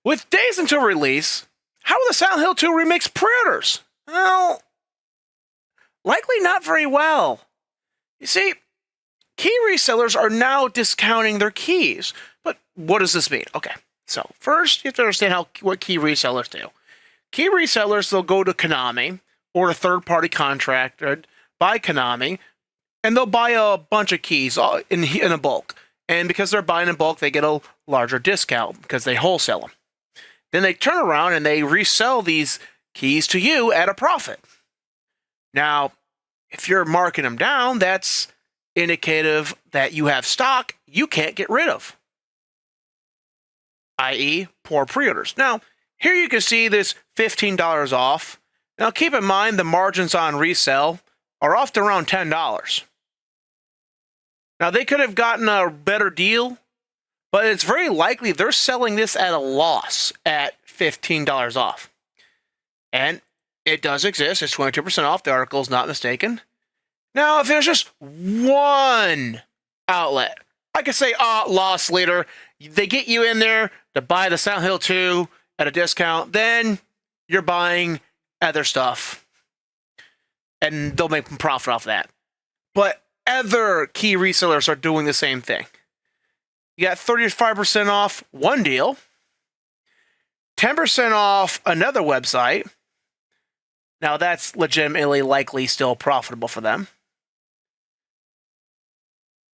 With days until release, how are the Silent Hill 2 Remake's pre-orders? Well, likely not very well. You see, key resellers are now discounting their keys. But what does this mean? Okay, so first you have to understand what key resellers do. Key resellers, they'll go to Konami or a third-party contractor by Konami, and they'll buy a bunch of keys in a bulk. And because they're buying in bulk, they get a larger discount because they wholesale them. Then they turn around and they resell these keys to you at a profit. Now, if you're marking them down, that's indicative that you have stock you can't get rid of, i.e. poor pre-orders. Now, here you can see this $15 off. Now, keep in mind the margins on resale are often around $10. Now, they could have gotten a better deal, but it's very likely they're selling this at a loss at $15 off. And it does exist. It's 22% off. The article is not mistaken. Now, if there's just one outlet, I could say, loss leader, they get you in there to buy the Silent Hill 2 at a discount, then you're buying other stuff, and they'll make profit off that. But other key resellers are doing the same thing. You got 35% off one deal, 10% off another website. Now, that's legitimately likely still profitable for them.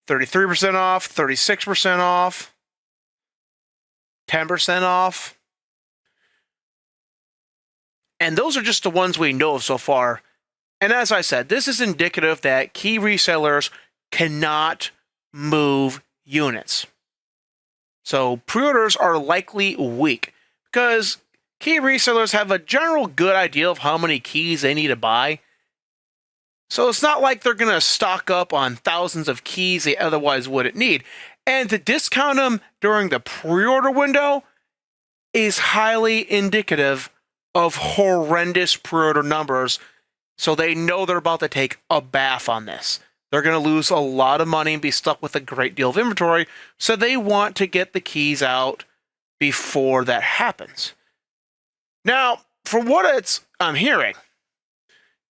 33% off, 36% off, 10% off. And those are just the ones we know of so far. And as I said, this is indicative that key resellers cannot move units. So pre-orders are likely weak because key resellers have a general good idea of how many keys they need to buy. So it's not like they're going to stock up on thousands of keys they otherwise wouldn't need. And to discount them during the pre-order window is highly indicative of horrendous pre-order numbers. So they know they're about to take a bath on this. They're going to lose a lot of money and be stuck with a great deal of inventory. So they want to get the keys out before that happens. Now, for what I'm hearing,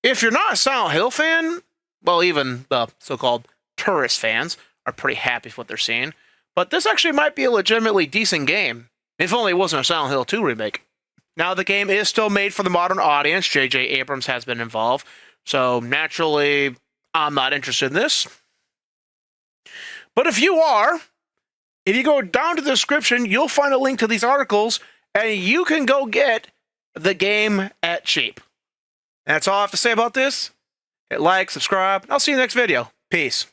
if you're not a Silent Hill fan, well, even the so-called tourist fans are pretty happy with what they're seeing. But this actually might be a legitimately decent game, if only it wasn't a Silent Hill 2 remake. Now, the game is still made for the modern audience. J.J. Abrams has been involved. So, naturally, I'm not interested in this. But if you are, if you go down to the description, you'll find a link to these articles, and you can go get the game at cheap. That's all I have to say about this. Hit like, subscribe, and I'll see you next video. Peace.